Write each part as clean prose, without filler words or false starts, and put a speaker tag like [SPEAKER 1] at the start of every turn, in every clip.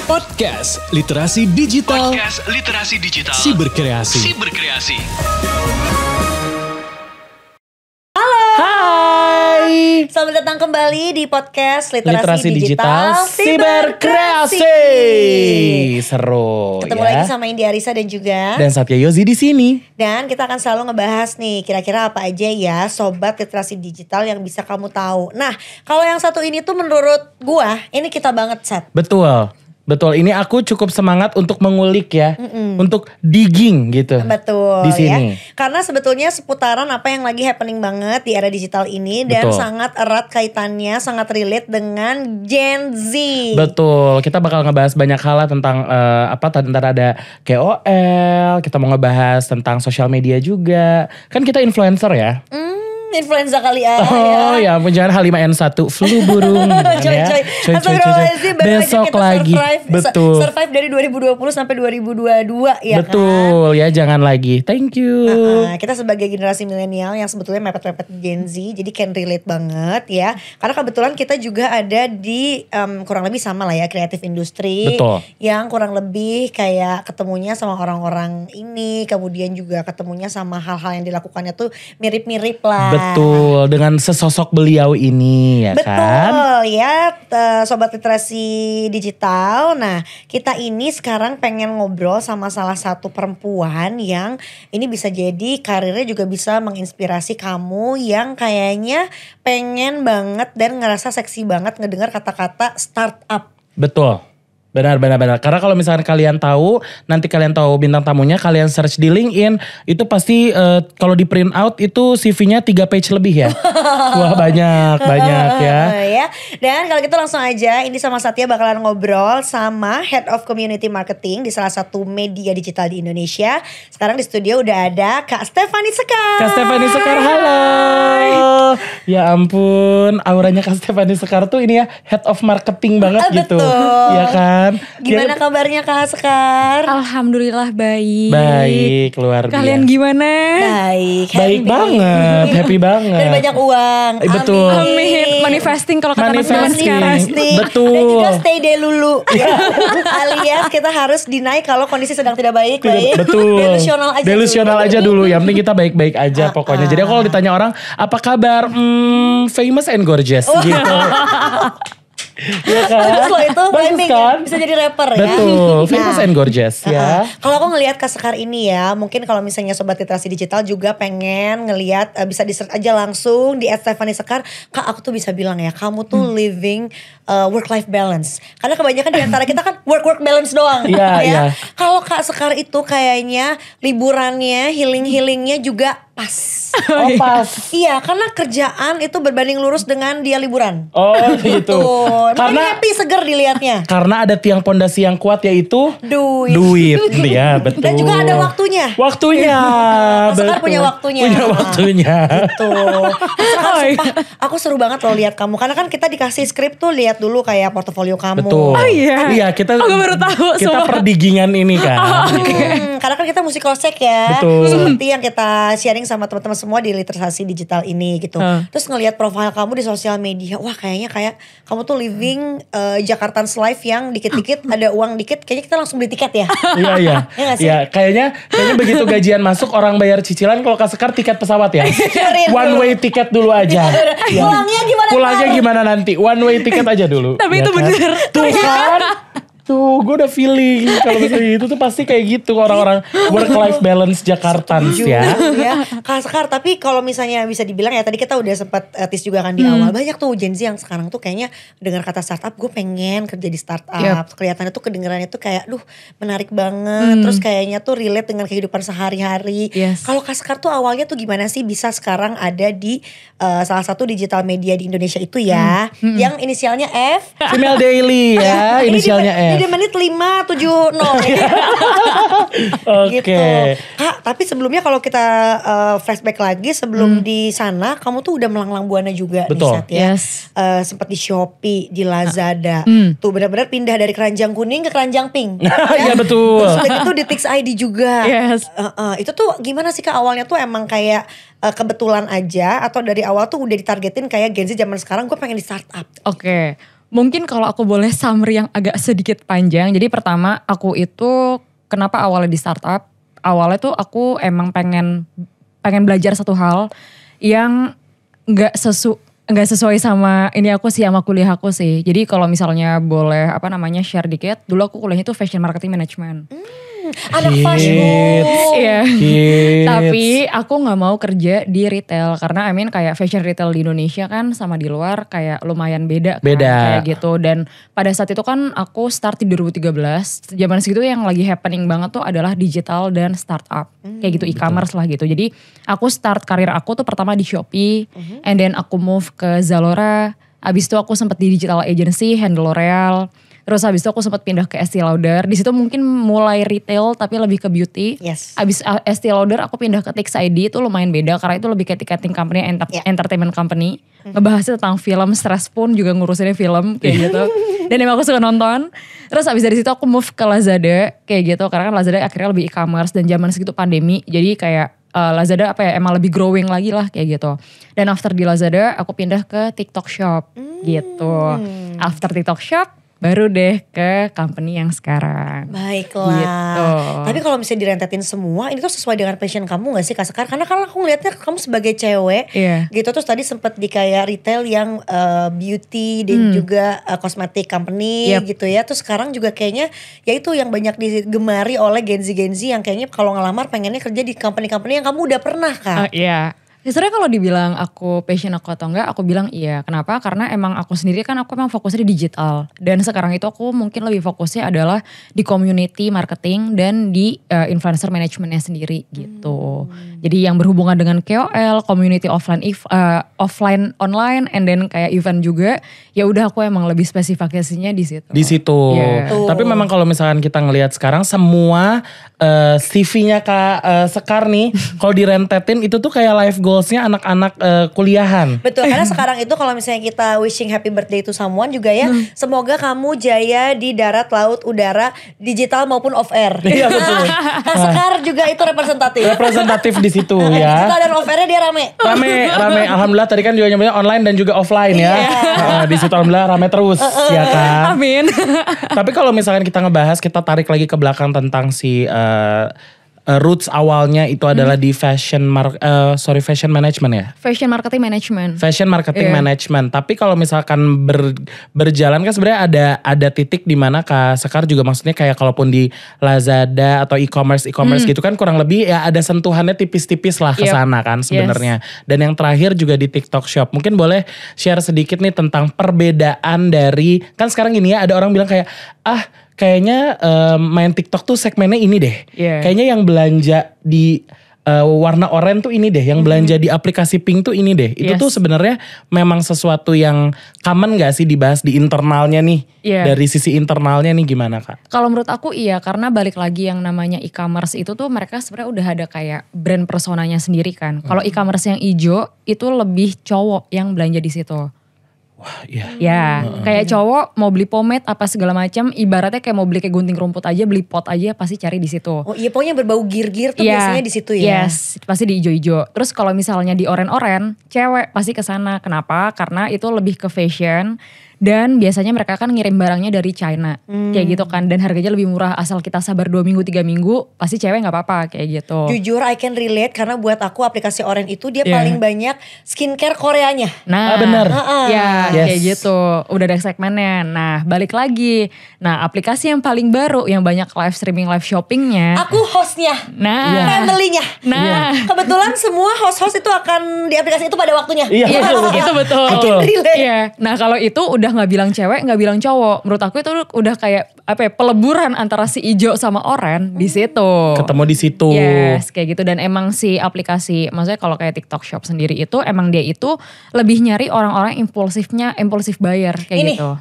[SPEAKER 1] Podcast Literasi Digital.
[SPEAKER 2] Podcast Literasi Digital.
[SPEAKER 1] Siberkreasi.
[SPEAKER 2] Siberkreasi.
[SPEAKER 3] Hai.
[SPEAKER 4] Selamat datang kembali di podcast
[SPEAKER 3] Literasi Digital
[SPEAKER 4] Siberkreasi.
[SPEAKER 3] Seru
[SPEAKER 4] Ketemu
[SPEAKER 3] ya.
[SPEAKER 4] lagi sama Indi Arisa dan juga
[SPEAKER 3] Dan Satya Yozi di sini.
[SPEAKER 4] Dan kita akan selalu ngebahas nih kira-kira apa aja ya sobat literasi digital yang bisa kamu tahu. Nah, kalau yang satu ini tuh menurut gua ini kita banget Sat.
[SPEAKER 3] Betul, ini aku cukup semangat untuk mengulik ya, untuk digging gitu.
[SPEAKER 4] Betul
[SPEAKER 3] di sini.
[SPEAKER 4] ya. Karena sebetulnya seputaran apa yang lagi happening banget di era digital ini dan
[SPEAKER 3] Betul.
[SPEAKER 4] sangat erat kaitannya, sangat relate dengan Gen Z.
[SPEAKER 3] Betul, kita bakal ngebahas banyak hal lah tentang tentang ada KOL, kita mau ngebahas tentang sosial media juga. Kan kita influencer ya.
[SPEAKER 4] Influenza kali ya.
[SPEAKER 3] Oh ya, jangan H5N1 flu burung gitu kan ya.
[SPEAKER 4] Astagfirullahaladzim, baru aja
[SPEAKER 3] Besok
[SPEAKER 4] kita
[SPEAKER 3] lagi. Betul.
[SPEAKER 4] Survive dari 2020 sampai 2022 ya
[SPEAKER 3] Betul ya, jangan lagi. Thank you.
[SPEAKER 4] kan. Kita sebagai generasi milenial yang sebetulnya mepet-mepet Gen Z, jadi can relate banget ya. Karena kebetulan kita juga ada di kurang lebih sama lah ya, kreatif industri.
[SPEAKER 3] Betul.
[SPEAKER 4] Yang kurang lebih kayak ketemunya sama orang-orang ini, kemudian juga ketemunya sama hal-hal yang dilakukannya tuh mirip-mirip lah.
[SPEAKER 3] Betul, dengan sesosok beliau ini ya kan.
[SPEAKER 4] Betul ya, sobat literasi digital. Nah, kita ini sekarang pengen ngobrol sama salah satu perempuan yang ini bisa jadi karirnya juga bisa menginspirasi kamu yang kayaknya pengen banget dan ngerasa seksi banget ngedengar kata-kata startup.
[SPEAKER 3] Betul. Benar. Karena kalau misalkan kalian tahu, nanti kalian tahu bintang tamunya, kalian search di LinkedIn, itu pasti kalau di print out itu CV-nya 3 page lebih ya. Wah banyak ya.
[SPEAKER 4] Ya. Dan kalau gitu langsung aja, ini sama Satya bakalan ngobrol sama Head of Community Marketing di salah satu media digital di Indonesia. Sekarang di studio udah ada Kak Stephanie Sekar.
[SPEAKER 3] Kak Stephanie Sekar, halo. Ya ampun, auranya Kak Stephanie Sekar tuh ini ya, Head of Marketing banget gitu.
[SPEAKER 4] Betul.
[SPEAKER 3] Ya kan?
[SPEAKER 4] Gimana kabarnya Kak Sekar?
[SPEAKER 5] Alhamdulillah baik.
[SPEAKER 3] Baik, luar biasa.
[SPEAKER 5] Kalian gimana?
[SPEAKER 4] Baik.
[SPEAKER 3] Baik
[SPEAKER 4] happy.
[SPEAKER 3] banget, happy banget.
[SPEAKER 4] Dan banyak uang.
[SPEAKER 3] Betul.
[SPEAKER 5] Amin. Manifesting kalau kata teman-teman
[SPEAKER 3] Manifesting.
[SPEAKER 5] sekarang.
[SPEAKER 3] Betul.
[SPEAKER 4] Dan juga stay dulu. Ya. Alias kita harus deny kalau kondisi sedang tidak baik.
[SPEAKER 3] Betul.
[SPEAKER 4] Delusional aja dulu.
[SPEAKER 3] Yang penting kita baik-baik aja pokoknya. Jadi kalau ditanya orang apa kabar, famous and gorgeous gitu. Ya kan?
[SPEAKER 4] Bagus loh itu
[SPEAKER 3] Bagus
[SPEAKER 4] framing
[SPEAKER 3] kan?
[SPEAKER 4] ya. Bisa jadi rapper ya.
[SPEAKER 3] Betul, famous and gorgeous ya.
[SPEAKER 4] Kalau aku ngelihat Kak Sekar ini ya, mungkin kalau misalnya sobat literasi digital juga pengen ngelihat bisa di search aja langsung di @stephanie_sekar. Kak, aku tuh bisa bilang ya, kamu tuh living work life balance. Karena kebanyakan di antara kita kan work balance doang.
[SPEAKER 3] Iya,
[SPEAKER 4] ya.
[SPEAKER 3] iya.
[SPEAKER 4] Kalau Kak Sekar itu kayaknya liburannya, healingnya juga pas.
[SPEAKER 3] Oh pas.
[SPEAKER 4] Iya, karena kerjaan itu berbanding lurus dengan dia liburan.
[SPEAKER 3] Oh gitu.
[SPEAKER 4] Makanya
[SPEAKER 3] Karena
[SPEAKER 4] happy seger dilihatnya.
[SPEAKER 3] karena ada tiang pondasi yang kuat yaitu
[SPEAKER 4] Duit.
[SPEAKER 3] Ya betul.
[SPEAKER 4] Dan juga ada waktunya.
[SPEAKER 3] Waktunya.
[SPEAKER 4] Sekar
[SPEAKER 3] betul.
[SPEAKER 4] punya waktunya.
[SPEAKER 3] Punya waktunya.
[SPEAKER 4] Tuh. Sekar sumpah, aku seru banget loh lihat kamu. Karena kan kita dikasih skrip tuh lihat dulu kayak portofolio kamu.
[SPEAKER 3] Betul.
[SPEAKER 5] Oh iya.
[SPEAKER 3] Iya kita.
[SPEAKER 5] Aku baru tahu
[SPEAKER 3] Kita
[SPEAKER 5] semua.
[SPEAKER 3] perdigingan ini kan.
[SPEAKER 4] Karena kan kita musical check ya.
[SPEAKER 3] Betul.
[SPEAKER 4] Seperti yang kita sharing sama teman-teman semua di literasi digital ini gitu. Terus ngelihat profil kamu di sosial media. Wah kayaknya kamu tuh living Jakarta's life yang dikit-dikit ada uang dikit. Kayaknya kita langsung beli tiket ya.
[SPEAKER 3] Iya.
[SPEAKER 4] Iya gak sih?
[SPEAKER 3] Iya, kayaknya begitu gajian masuk orang bayar cicilan, kalau Kak Sekar tiket pesawat ya. One way tiket dulu aja. Iya.
[SPEAKER 4] Pulangnya gimana?
[SPEAKER 3] Pulangnya gimana nanti? One way tiket aja dulu.
[SPEAKER 5] Tapi
[SPEAKER 3] ya
[SPEAKER 5] itu
[SPEAKER 3] kan?
[SPEAKER 5] bener.
[SPEAKER 3] Tuh kan. Tuh gue udah feeling kalau misalnya itu tuh pasti kayak gitu orang-orang work life balance Jakartans ya.
[SPEAKER 4] Ya. Kak Sekar, tapi kalau misalnya bisa dibilang ya tadi kita udah sempat tease juga kan di awal. Banyak tuh Gen Z yang sekarang tuh kayaknya dengar kata startup, gue pengen kerja di startup. Kelihatannya tuh kedengarannya tuh kayak menarik banget. Terus kayaknya tuh relate dengan kehidupan sehari-hari.
[SPEAKER 5] Yes.
[SPEAKER 4] Kalau Kak Sekar tuh awalnya tuh gimana sih bisa sekarang ada di salah satu digital media di Indonesia itu ya. Yang inisialnya F.
[SPEAKER 3] Female Daily ya,
[SPEAKER 4] Ini
[SPEAKER 3] inisialnya
[SPEAKER 4] Ini
[SPEAKER 3] F.
[SPEAKER 4] di menit 570 ya.
[SPEAKER 3] Oke.
[SPEAKER 4] Gitu. Kak, tapi sebelumnya kalau kita flashback lagi sebelum di sana, kamu tuh udah melanglang buana juga
[SPEAKER 3] Betul.
[SPEAKER 4] nih Sat ya.
[SPEAKER 5] Yes.
[SPEAKER 4] Sempat di Shopee, di Lazada. Tuh benar-benar pindah dari keranjang kuning ke keranjang pink.
[SPEAKER 3] Iya betul.
[SPEAKER 4] Terus udah gitu di Tix ID juga.
[SPEAKER 5] Yes.
[SPEAKER 4] Itu tuh gimana sih Kak awalnya tuh emang kayak kebetulan aja atau dari awal tuh udah ditargetin kayak Gen Z zaman sekarang gue pengen di startup.
[SPEAKER 5] Oke. Mungkin kalau aku boleh summary yang agak sedikit panjang. Jadi pertama aku itu kenapa awalnya di startup. Awalnya tuh aku emang pengen belajar satu hal yang nggak sesuai sama ini aku sih, sama kuliah aku sih. Jadi kalau misalnya boleh share dikit. Dulu aku kuliahnya tuh fashion marketing management.
[SPEAKER 4] Anak fashion.
[SPEAKER 5] Iya.
[SPEAKER 3] Hits.
[SPEAKER 5] Tapi aku nggak mau kerja di retail karena kayak fashion retail di Indonesia kan sama di luar kayak lumayan beda kan, kayak gitu. Dan pada saat itu kan aku start di 2013. Zaman segitu yang lagi happening banget tuh adalah digital dan startup. Kayak gitu e-commerce lah gitu. Jadi aku start karir aku tuh pertama di Shopee, and then aku move ke Zalora. Abis itu aku sempat di digital agency handle L'Oreal. Terus habis itu aku sempat pindah ke Estee Lauder. Di situ mungkin mulai retail tapi lebih ke beauty.
[SPEAKER 4] Yes.
[SPEAKER 5] Habis Estee Lauder aku pindah ke Tix ID, itu lumayan beda karena itu lebih ke ticketing company, entertainment company. Ngebahasnya tentang film, stress pun juga ngurusinnya film kayak gitu. Dan emang aku suka nonton. Terus habis dari situ aku move ke Lazada kayak gitu karena kan Lazada akhirnya lebih e-commerce dan zaman segitu pandemi. Jadi kayak Lazada emang lebih growing lagi lah kayak gitu. Dan after di Lazada aku pindah ke TikTok Shop gitu. After TikTok Shop baru deh ke company yang sekarang.
[SPEAKER 4] Baiklah.
[SPEAKER 5] Gitu.
[SPEAKER 4] Tapi kalau misalnya direntetin semua, ini tuh sesuai dengan passion kamu gak sih Kak Sekar? Karena kan aku ngeliatnya kamu sebagai cewek gitu. Terus tadi sempet di kayak retail yang beauty dan juga cosmetic company gitu ya. Terus sekarang juga kayaknya ya itu yang banyak digemari oleh Gen Z yang kayaknya kalau ngelamar pengennya kerja di company-company yang kamu udah pernah Kak.
[SPEAKER 5] Iya. Sebenarnya kalau dibilang aku passion aku atau enggak, aku bilang iya. Kenapa? Karena emang aku sendiri kan aku emang fokusnya di digital. Dan sekarang itu aku mungkin lebih fokusnya adalah di community marketing dan di influencer managementnya sendiri gitu. Jadi yang berhubungan dengan KOL, community offline, online, and then kayak event juga. Ya udah aku emang lebih spesifikasinya di situ.
[SPEAKER 3] Di situ.
[SPEAKER 5] Yeah.
[SPEAKER 3] Tapi memang kalau misalkan kita ngelihat sekarang semua CV-nya Kak Sekar nih, kalau direntetin itu tuh kayak life goals-nya anak-anak kuliahan.
[SPEAKER 4] Betul, karena sekarang itu kalau misalnya kita wishing happy birthday to someone juga ya, semoga kamu jaya di darat, laut, udara, digital maupun off air.
[SPEAKER 3] Iya betul.
[SPEAKER 4] Kak Sekar juga itu representatif.
[SPEAKER 3] Representatif di situ ya.
[SPEAKER 4] Digital dan off airnya dia rame.
[SPEAKER 3] Rame. Alhamdulillah tadi kan juga nyebutnya online dan juga offline ya. Di situ alhamdulillah rame terus ya kan.
[SPEAKER 5] Amin.
[SPEAKER 3] Tapi kalau misalkan kita ngebahas, kita tarik lagi ke belakang tentang si roots awalnya itu adalah di fashion management ya.
[SPEAKER 5] Fashion marketing management.
[SPEAKER 3] Fashion marketing management. Tapi kalau misalkan berjalan kan sebenarnya ada titik di mana Kak Sekar juga maksudnya kayak kalaupun di Lazada atau e-commerce gitu kan kurang lebih ya ada sentuhannya tipis-tipis lah ke sana kan sebenarnya. Dan yang terakhir juga di TikTok Shop. Mungkin boleh share sedikit nih tentang perbedaan dari, kan sekarang gini ya ada orang bilang kayak kayaknya main TikTok tuh segmennya ini deh. Kayaknya yang belanja di warna oranye tuh ini deh. Yang belanja di aplikasi pink tuh ini deh. Itu tuh sebenarnya memang sesuatu yang common gak sih dibahas di internalnya nih? Dari sisi internalnya nih gimana Kak?
[SPEAKER 5] Kalau menurut aku iya, karena balik lagi yang namanya e-commerce itu tuh mereka sebenarnya udah ada kayak brand personanya sendiri kan. Kalau e-commerce yang hijau itu lebih cowok yang belanja di situ.
[SPEAKER 3] Wah iya.
[SPEAKER 5] Ya kayak cowok mau beli pomade apa segala macam, ibaratnya kayak mau beli kayak gunting rumput aja, beli pot aja pasti cari di situ.
[SPEAKER 4] Oh iya, pokoknya berbau gir-gir tuh biasanya di situ ya.
[SPEAKER 5] Yes, pasti di ijo-ijo. Terus kalau misalnya di oren-oren, cewek pasti ke sana. Kenapa? Karena itu lebih ke fashion. Dan biasanya mereka kan ngirim barangnya dari China. Kayak gitu kan. Dan harganya lebih murah. Asal kita sabar 2 minggu 3 minggu. Pasti cewek gak apa-apa kayak gitu.
[SPEAKER 4] Jujur I can relate. Karena buat aku aplikasi Oren itu dia paling banyak skincare Koreanya.
[SPEAKER 5] Nah
[SPEAKER 3] benar.
[SPEAKER 5] Ya kayak gitu. Udah ada segmennya. Nah balik lagi. Nah aplikasi yang paling baru. Yang banyak live streaming, live shoppingnya.
[SPEAKER 4] Aku hostnya.
[SPEAKER 5] Nah
[SPEAKER 4] Family-nya.
[SPEAKER 5] Nah
[SPEAKER 4] Kebetulan semua host-host itu akan di aplikasi itu pada waktunya.
[SPEAKER 3] Iya
[SPEAKER 5] itu betul.
[SPEAKER 4] I can relate.
[SPEAKER 5] Iya. Nah kalau itu udah nggak bilang cewek, nggak bilang cowok. Menurut aku itu udah kayak peleburan antara si ijo sama oren di situ.
[SPEAKER 3] Ketemu di situ.
[SPEAKER 5] Yes, kayak gitu. Dan emang si aplikasi, maksudnya kalau kayak TikTok Shop sendiri itu emang dia itu lebih nyari orang-orang impulsif buyer kayak gitu.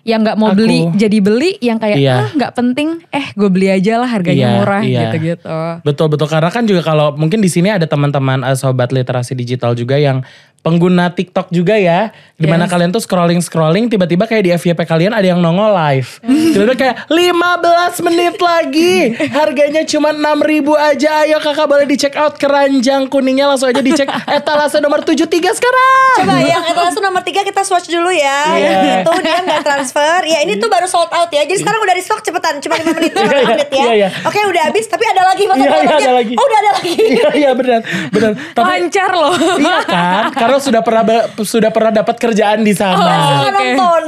[SPEAKER 5] yang nggak mau beli jadi beli, yang kayak nggak penting, gue beli aja lah harganya murah gitu-gitu.
[SPEAKER 3] Betul karena kan juga kalau mungkin di sini ada teman-teman sobat literasi digital juga yang pengguna TikTok juga ya, dimana kalian tuh scrolling tiba-tiba kayak di FYP kalian ada yang nongol live, tiba-tiba kayak 15 menit lagi, harganya cuma 6.000 aja, ayo kakak boleh di check out keranjang kuningnya, langsung aja dicek etalase nomor 73 sekarang.
[SPEAKER 4] Coba yang etalase nomor 3 kita swatch dulu ya, yang itu dia nggak transfer, ya ini tuh baru sold out ya, jadi sekarang udah di stock cepetan, cuma 5 menit, ya. Oke udah habis, tapi ada lagi
[SPEAKER 3] ada lagi.
[SPEAKER 4] Oh udah ada lagi.
[SPEAKER 3] Iya benar.
[SPEAKER 5] Lancar loh.
[SPEAKER 3] Iya kan, karena sudah pernah dapat kerjaan di sana.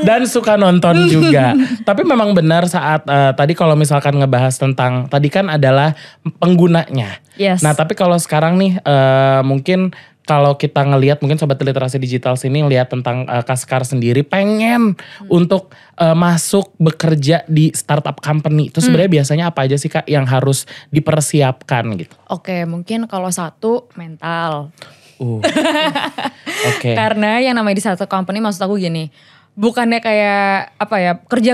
[SPEAKER 3] Dan suka nonton juga. Tapi memang benar saat tadi kalau misalkan ngebahas tentang tadi kan adalah penggunanya.
[SPEAKER 5] Yes.
[SPEAKER 3] Nah, tapi kalau sekarang nih mungkin kalau kita ngelihat mungkin sobat literasi digital sini ngelihat tentang Kaskar sendiri pengen untuk masuk bekerja di startup company. Itu sebenarnya biasanya apa aja sih Kak yang harus dipersiapkan gitu?
[SPEAKER 5] Oke, mungkin kalau satu mental.
[SPEAKER 3] Oke.
[SPEAKER 5] Karena yang namanya di satu company maksud aku gini, bukannya kayak apa ya kerja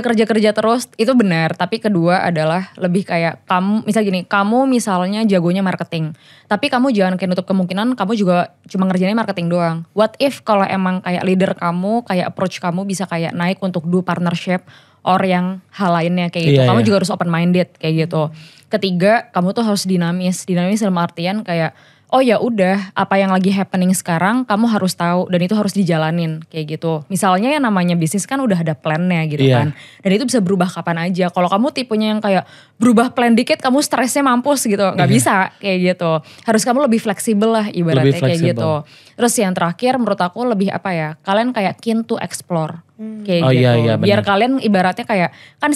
[SPEAKER 5] terus itu benar, tapi kedua adalah lebih kayak kamu misalnya jagonya marketing, tapi kamu jangan kayak nutup kemungkinan kamu juga cuma ngerjainnya marketing doang. What if kalau emang kayak leader kamu, kayak approach kamu bisa kayak naik untuk do partnership or yang hal lainnya kayak gitu. Kamu juga harus open minded kayak gitu. Ketiga, kamu tuh harus dinamis dalam artian kayak oh ya udah, apa yang lagi happening sekarang kamu harus tahu dan itu harus dijalanin kayak gitu. Misalnya yang namanya bisnis kan udah ada plannya gitu kan. Dan itu bisa berubah kapan aja. Kalau kamu tipenya yang kayak berubah plan dikit kamu stresnya mampus gitu. Gak bisa kayak gitu. Harus kamu lebih fleksibel lah ibaratnya kayak gitu. Terus yang terakhir menurut aku lebih apa ya, kalian kayak keen to explore kayak gitu.
[SPEAKER 3] Iya,
[SPEAKER 5] biar kalian ibaratnya kayak kan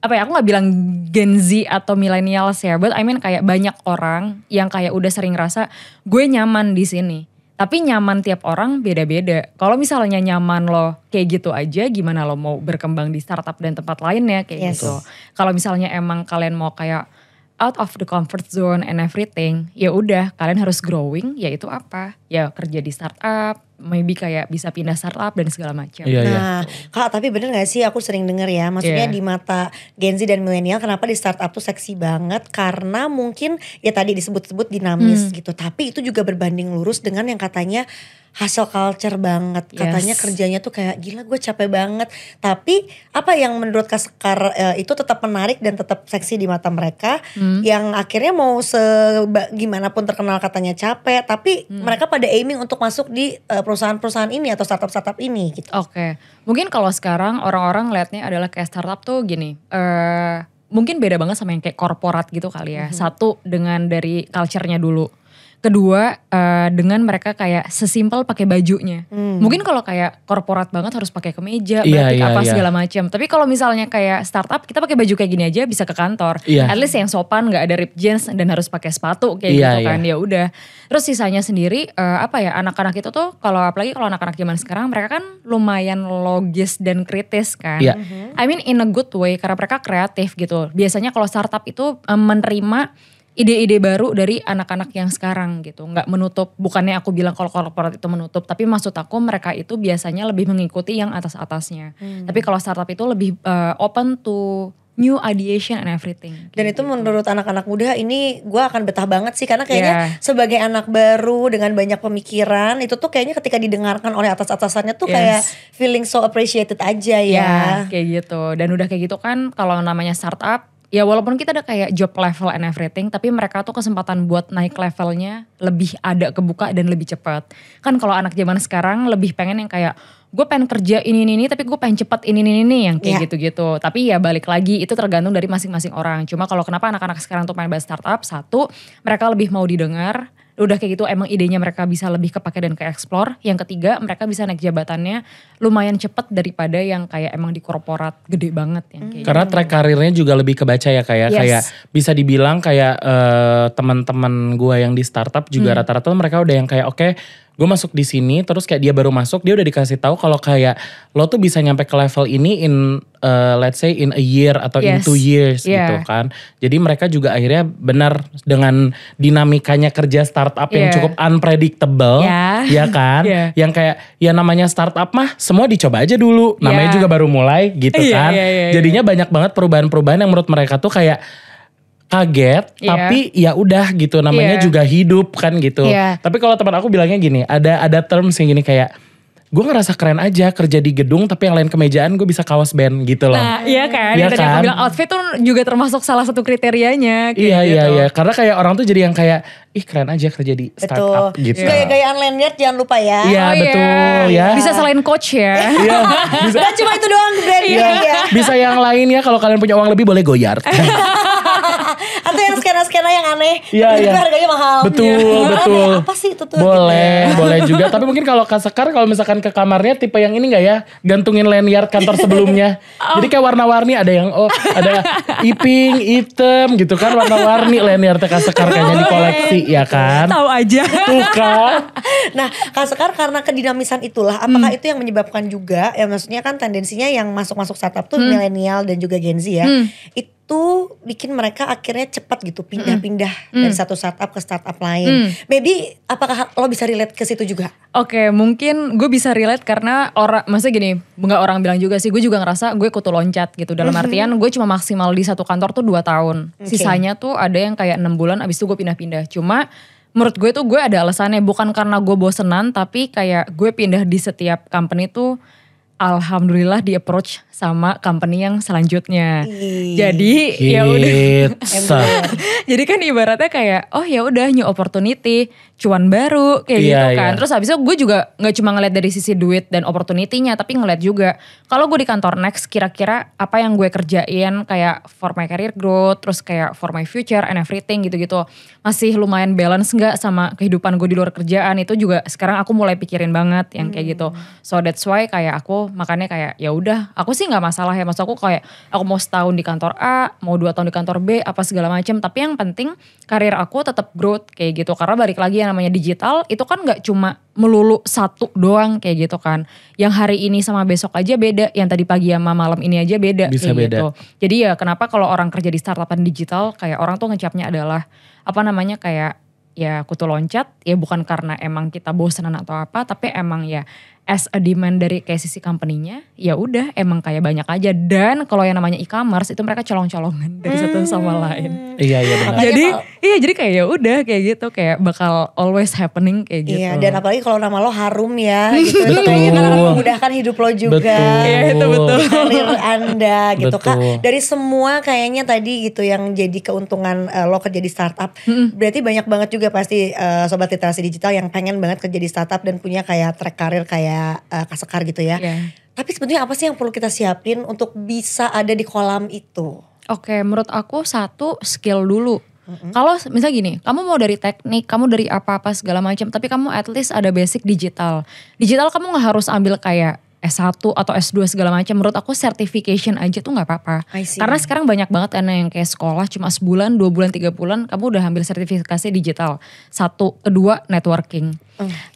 [SPEAKER 5] aku gak bilang Gen Z atau millennials ya, but I mean kayak banyak orang yang kayak udah sering ngerasa gue nyaman di sini. Tapi nyaman tiap orang beda-beda. Kalau misalnya nyaman lo kayak gitu aja, gimana lo mau berkembang di startup dan tempat lainnya kayak gitu. Kalau misalnya emang kalian mau kayak out of the comfort zone and everything, ya udah kalian harus growing, yaitu apa? Ya kerja di startup, maybe kayak bisa pindah startup dan segala macam.
[SPEAKER 4] Nah, Kak, tapi bener gak sih aku sering denger ya, maksudnya di mata Gen Z dan milenial kenapa di startup tuh seksi banget, karena mungkin ya tadi disebut-sebut dinamis gitu, tapi itu juga berbanding lurus dengan yang katanya hustle culture banget, katanya kerjanya tuh kayak gila gue capek banget, tapi apa yang menurut Kak Sekar itu tetap menarik dan tetap seksi di mata mereka, yang akhirnya mau gimana pun terkenal katanya capek, tapi mereka pada aiming untuk masuk di perusahaan-perusahaan ini atau startup-startup ini gitu.
[SPEAKER 5] Oke. Mungkin kalau sekarang orang-orang liatnya adalah kayak startup tuh gini, mungkin beda banget sama yang kayak korporat gitu kali ya. Satu dengan dari culture-nya dulu. Kedua dengan mereka kayak sesimpel pakai bajunya. Mungkin kalau kayak korporat banget harus pakai kemeja, batik segala macam. Tapi kalau misalnya kayak startup kita pakai baju kayak gini aja bisa ke kantor. At least yang sopan, nggak ada ripped jeans dan harus pakai sepatu kayak gitu kan. Ya udah. Terus sisanya sendiri anak-anak itu tuh apalagi kalau anak-anak zaman sekarang mereka kan lumayan logis dan kritis kan. I mean in a good way karena mereka kreatif gitu. Biasanya kalau startup itu menerima ide-ide baru dari anak-anak yang sekarang gitu. Nggak menutup, bukannya aku bilang kalau korporat itu menutup, tapi maksud aku mereka itu biasanya lebih mengikuti yang atas-atasnya. Tapi kalau startup itu lebih open to new ideation and everything.
[SPEAKER 4] Dan itu menurut anak-anak muda ini gue akan betah banget sih, karena kayaknya sebagai anak baru dengan banyak pemikiran itu tuh kayaknya ketika didengarkan oleh atas-atasannya tuh kayak feeling so appreciated aja ya.
[SPEAKER 5] Kayak gitu. Dan udah kayak gitu kan kalau namanya startup, ya walaupun kita ada kayak job level and everything, tapi mereka tuh kesempatan buat naik levelnya lebih ada kebuka dan lebih cepat. Kan kalau anak zaman sekarang lebih pengen yang kayak gue pengen kerja ini tapi gue pengen cepat ini yang kayak gitu-gitu. Tapi ya balik lagi itu tergantung dari masing-masing orang. Cuma kalau kenapa anak-anak sekarang tuh pengen bahas startup, satu mereka lebih mau didengar. Udah kayak gitu emang idenya mereka bisa lebih kepake dan ke-explore. Yang ketiga mereka bisa naik jabatannya lumayan cepet daripada yang kayak emang di korporat gede banget yang kayak
[SPEAKER 3] karena track karirnya juga lebih kebaca ya kayak kayak bisa dibilang kayak teman-teman gue yang di startup juga rata-rata mereka udah yang kayak oke, gue masuk di sini terus kayak dia baru masuk dia udah dikasih tahu kalau kayak lo tuh bisa nyampe ke level ini in let's say in a year atau in 2 years gitu kan. Jadi mereka juga akhirnya benar dengan dinamikanya kerja startup yang cukup unpredictable, ya kan? Yang kayak ya namanya startup mah semua dicoba aja dulu. Namanya juga baru mulai gitu kan. Jadinya banyak banget perubahan-perubahan yang menurut mereka tuh kayak kaget, tapi ya udah gitu namanya juga hidup kan gitu. Tapi kalau teman aku bilangnya gini, ada terms yang gini kayak gue ngerasa keren aja kerja di gedung tapi yang lain kemejaan gue bisa kaos band gitu loh.
[SPEAKER 5] Nah iya kan,
[SPEAKER 3] ya
[SPEAKER 5] tadi
[SPEAKER 3] kan?
[SPEAKER 5] aku bilang outfit tuh juga termasuk salah satu kriterianya.
[SPEAKER 3] Iya, karena kayak orang tuh jadi yang kayak ih keren aja kerja di startup gitu.
[SPEAKER 4] Gaya-gayaan lanyard jangan lupa ya.
[SPEAKER 3] Iya betul ya.
[SPEAKER 5] Bisa selain coach ya.
[SPEAKER 3] Iya.
[SPEAKER 4] Dan cuma itu doang brandnya ya.
[SPEAKER 3] Bisa yang lain ya kalau kalian punya uang lebih boleh goyard.
[SPEAKER 4] Atau yang skena-skena yang aneh, tapi harganya mahal.
[SPEAKER 3] Betul.
[SPEAKER 4] Apa sih itu tuh?
[SPEAKER 3] Boleh juga. Tapi mungkin kalau Kak Sekar kalau misalkan ke kamarnya tipe yang ini gak ya? Gantungin lanyard kantor sebelumnya. Jadi kayak warna-warni ada yang ada iping, hitam gitu kan warna-warni lanyard Kak Sekar kayaknya di koleksi ya kan?
[SPEAKER 5] Tahu aja.
[SPEAKER 3] Tuh kan.
[SPEAKER 4] Nah Kak Sekar karena kedinamisan itulah, apakah itu yang menyebabkan juga, ya maksudnya kan tendensinya yang masuk-masuk startup tuh milenial dan juga Gen Z ya. Itu bikin mereka akhirnya cepat gitu pindah-pindah dari satu startup ke startup lain. Maybe apakah lo bisa relate ke situ juga?
[SPEAKER 5] Oke, mungkin gue bisa relate karena maksudnya gini, nggak orang bilang juga sih, gue juga ngerasa gue kutu loncat gitu. Dalam artian gue cuma maksimal di satu kantor tuh 2 tahun. Sisanya tuh ada yang kayak 6 bulan abis itu gue pindah-pindah. Cuma menurut gue tuh gue ada alasannya, bukan karena gue bosenan, tapi kayak gue pindah di setiap company tuh alhamdulillah di approach sama company yang selanjutnya. Jadi ya udah. Jadi kan ibaratnya kayak oh ya udah new opportunity, cuan baru kayak gitu kan. Terus habis itu gue juga nggak cuma ngeliat dari sisi duit dan opportunity-nya, tapi ngeliat juga kalau gue di kantor next kira-kira apa yang gue kerjain kayak for my career growth, terus kayak for my future and everything gitu-gitu. Masih lumayan balance nggak sama kehidupan gue di luar kerjaan, itu juga sekarang aku mulai pikirin banget yang kayak gitu. So that's why kayak aku makanya kayak ya udah, aku sih nggak masalah ya, maksud aku kayak aku mau setahun di kantor A, mau 2 tahun di kantor B, apa segala macam, tapi yang penting karir aku tetap growth kayak gitu. Karena balik lagi yang namanya digital itu kan nggak cuma melulu satu doang kayak gitu kan. Yang hari ini sama besok aja beda, yang tadi pagi sama malam ini aja beda.
[SPEAKER 3] Bisa
[SPEAKER 5] kayak
[SPEAKER 3] beda.
[SPEAKER 5] Gitu. Jadi ya kenapa kalau orang kerja di startupan digital kayak orang tuh ngecapnya adalah apa namanya kayak ya kutu loncat, ya bukan karena emang kita bosanan atau apa, tapi emang ya as a demand dari kayak sisi company-nya, ya udah emang kayak banyak aja. Dan kalau yang namanya e-commerce itu mereka colong-colongan dari satu sama lain.
[SPEAKER 3] Iya benar.
[SPEAKER 5] Jadi kayak ya udah kayak gitu, kayak bakal always happening kayak gitu.
[SPEAKER 4] Iya, dan apalagi kalau nama lo harum ya gitu. Itu kayaknya kan akan memudahkan hidup lo juga.
[SPEAKER 5] Iya itu betul.
[SPEAKER 4] Karir Anda gitu
[SPEAKER 3] Betul.
[SPEAKER 4] Kak. Dari semua kayaknya tadi gitu yang jadi keuntungan lo kerja di startup. Berarti banyak banget juga pasti sobat literasi digital yang pengen banget kerja di startup dan punya kayak track karir kayak Kak Sekar gitu ya. Tapi sebetulnya apa sih yang perlu kita siapin untuk bisa ada di kolam itu?
[SPEAKER 5] Oke, menurut aku satu skill dulu. Kalau misalnya gini, kamu mau dari teknik, kamu dari apa-apa segala macam, tapi kamu at least ada basic digital. Digital kamu gak harus ambil kayak S1 atau S2 segala macam. Menurut aku certification aja tuh gak apa-apa. Karena sekarang banyak banget kan yang kayak sekolah cuma sebulan, 2 bulan, 3 bulan kamu udah ambil sertifikasi digital. 1, kedua networking.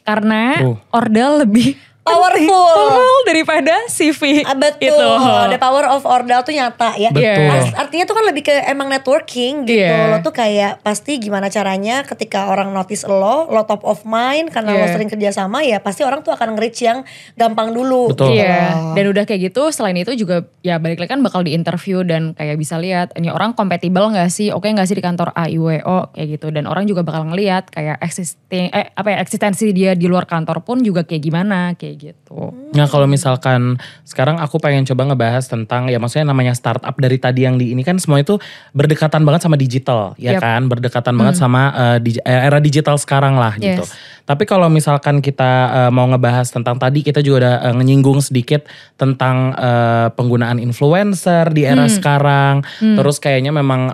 [SPEAKER 5] Karena ordal lebih
[SPEAKER 4] powerful
[SPEAKER 5] daripada CV.
[SPEAKER 4] Betul,
[SPEAKER 5] Itu.
[SPEAKER 4] the power of ordal tuh nyata ya.
[SPEAKER 3] Betul.
[SPEAKER 4] Artinya tuh kan lebih ke emang networking gitu. Lo tuh kayak pasti gimana caranya ketika orang notice lo top of mind karena lo sering kerja sama, ya pasti orang tuh akan nge-reach yang gampang dulu.
[SPEAKER 3] Betul.
[SPEAKER 4] Gitu.
[SPEAKER 5] Dan udah kayak gitu, selain itu juga ya balik lagi kan bakal di interview dan kayak bisa lihat ini orang kompatibel gak sih, oke gak sih di kantor A, I, W, O kayak gitu. Dan orang juga bakal ngelihat kayak eksistensi dia di luar kantor pun juga kayak gimana kayak gitu.
[SPEAKER 3] Nah kalau misalkan sekarang aku pengen coba ngebahas tentang ya maksudnya namanya startup dari tadi yang di ini kan semua itu berdekatan banget sama digital ya kan, berdekatan banget sama era digital sekarang lah gitu. Tapi kalau misalkan kita mau ngebahas tentang tadi kita juga udah nyinggung sedikit tentang penggunaan influencer di era sekarang. Terus kayaknya memang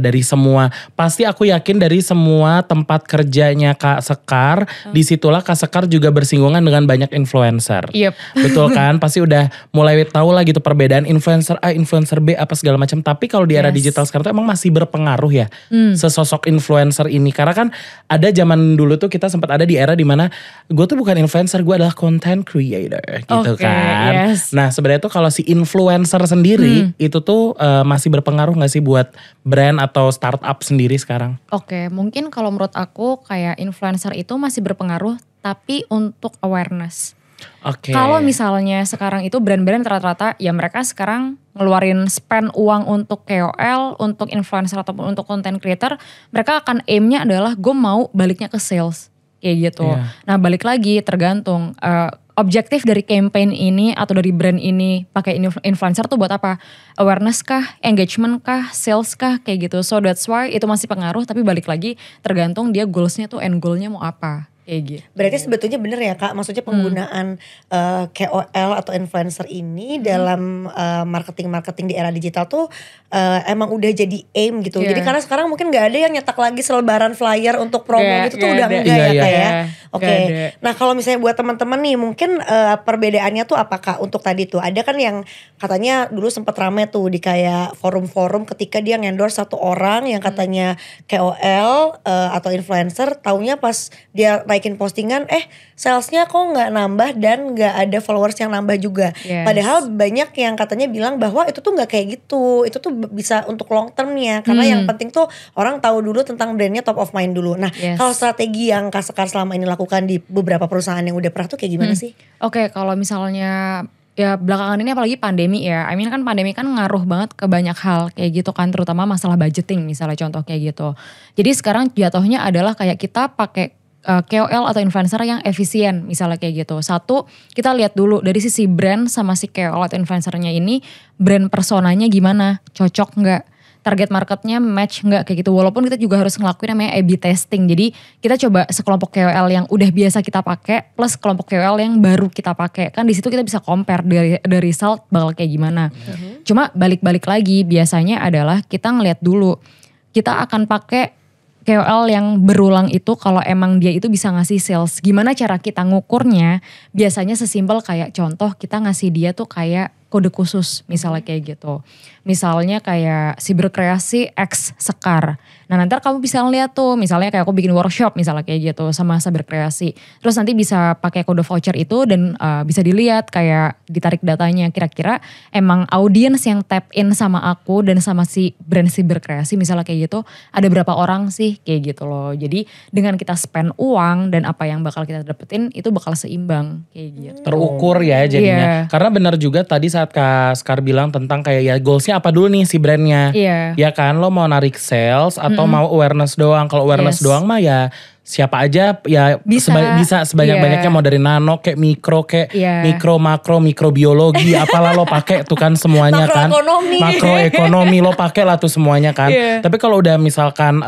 [SPEAKER 3] dari semua, pasti aku yakin dari semua tempat kerjanya Kak Sekar, disitulah Kak Sekar juga bersinggungan dengan banyak influencer.
[SPEAKER 5] Yep.
[SPEAKER 3] Betul kan? Pasti udah mulai tahu lah gitu perbedaan influencer A, influencer B apa segala macam. Tapi kalau di era digital sekarang tuh emang masih berpengaruh ya sesosok influencer ini. Karena kan ada zaman dulu tuh kita sempat ada di era dimana gue tuh bukan influencer, gue adalah content creator gitu kan.
[SPEAKER 5] Yes.
[SPEAKER 3] Nah sebenarnya tuh kalau si influencer sendiri itu tuh masih berpengaruh gak sih buat brand atau startup sendiri sekarang?
[SPEAKER 5] Oke, mungkin kalau menurut aku kayak influencer itu masih berpengaruh tapi untuk awareness.
[SPEAKER 3] Oke.
[SPEAKER 5] Kalau misalnya sekarang itu brand-brand rata-rata ya mereka sekarang ngeluarin spend uang untuk KOL, untuk influencer ataupun untuk content creator, mereka akan aimnya adalah gue mau baliknya ke sales kayak gitu.
[SPEAKER 3] Iya.
[SPEAKER 5] Nah balik lagi tergantung objektif dari campaign ini atau dari brand ini pakai influencer tuh buat apa? Awareness kah, engagement kah, sales kah kayak gitu. So that's why itu masih pengaruh tapi balik lagi tergantung dia goalsnya tuh end goalnya mau apa. Kayak gitu.
[SPEAKER 4] Berarti sebetulnya bener ya Kak, maksudnya penggunaan KOL atau influencer ini dalam marketing-marketing di era digital tuh emang udah jadi aim gitu.
[SPEAKER 5] Yeah.
[SPEAKER 4] Jadi karena sekarang mungkin gak ada yang nyetak lagi selebaran flyer untuk promo gitu tuh
[SPEAKER 5] Gak
[SPEAKER 4] udah
[SPEAKER 5] ada.
[SPEAKER 4] enggak ya
[SPEAKER 3] Iya,
[SPEAKER 4] Kak
[SPEAKER 3] iya.
[SPEAKER 4] ya.
[SPEAKER 5] Gak
[SPEAKER 4] Oke.
[SPEAKER 5] ada.
[SPEAKER 4] Nah kalau misalnya buat teman-teman nih mungkin perbedaannya tuh apa Kak untuk tadi tuh? Ada kan yang katanya dulu sempet rame tuh di kayak forum-forum ketika dia ngendorse satu orang yang katanya KOL atau influencer, taunya pas dia naikin postingan salesnya kok nggak nambah dan nggak ada followers yang nambah juga.
[SPEAKER 5] Yes.
[SPEAKER 4] Padahal banyak yang katanya bilang bahwa itu tuh nggak kayak gitu, itu tuh bisa untuk long termnya karena yang penting tuh orang tahu dulu tentang brandnya, top of mind dulu. Nah
[SPEAKER 5] Yes.
[SPEAKER 4] kalau strategi yang Kak Sekar selama ini lakukan di beberapa perusahaan yang udah pernah tuh kayak gimana sih?
[SPEAKER 5] Oke, kalau misalnya ya belakangan ini apalagi pandemi ya. I mean kan pandemi kan ngaruh banget ke banyak hal kayak gitu kan, terutama masalah budgeting misalnya contoh kayak gitu. Jadi sekarang jatuhnya adalah kayak kita pakai KOL atau influencer yang efisien misalnya kayak gitu. Satu, kita lihat dulu dari sisi brand sama si KOL atau influencernya ini brand personanya gimana, cocok nggak, target marketnya match nggak kayak gitu. Walaupun kita juga harus ngelakuin namanya A/B testing. Jadi kita coba sekelompok KOL yang udah biasa kita pakai plus kelompok KOL yang baru kita pakai. Kan di situ kita bisa compare dari result bakal kayak gimana. Cuma balik-balik lagi biasanya adalah kita ngeliat dulu kita akan pakai KOL yang berulang itu kalau emang dia itu bisa ngasih sales. Gimana cara kita ngukurnya? Biasanya sesimpel kayak contoh kita ngasih dia tuh kayak kode khusus misalnya kayak gitu. Misalnya kayak si berkreasi X Sekar. Nah nanti kamu bisa ngeliat tuh misalnya kayak aku bikin workshop misalnya kayak gitu sama berkreasi. Terus nanti bisa pakai kode voucher itu dan bisa dilihat kayak ditarik datanya kira-kira emang audiens yang tap in sama aku dan sama si brand si berkreasi misalnya kayak gitu ada berapa orang sih kayak gitu loh. Jadi dengan kita spend uang dan apa yang bakal kita dapetin itu bakal seimbang kayak gitu.
[SPEAKER 3] Terukur ya jadinya.
[SPEAKER 5] Iya.
[SPEAKER 3] Karena benar juga tadi saat Kak Sekar bilang tentang kayak ya goalsnya apa dulu nih si brandnya.
[SPEAKER 5] Iya.
[SPEAKER 3] Ya kan lo mau narik sales atau mau awareness doang. Kalau awareness
[SPEAKER 5] Yes.
[SPEAKER 3] doang mah ya siapa aja ya
[SPEAKER 5] Bisa.
[SPEAKER 3] bisa sebanyak-banyaknya
[SPEAKER 5] Iya.
[SPEAKER 3] mau dari nano kayak mikro kayak
[SPEAKER 5] Iya.
[SPEAKER 3] mikro makro mikrobiologi apalah lo pakai tuh kan semuanya kan.
[SPEAKER 4] Makroekonomi.
[SPEAKER 3] Makroekonomi lo pakai lah tuh semuanya kan.
[SPEAKER 5] Iya.
[SPEAKER 3] Tapi kalau udah misalkan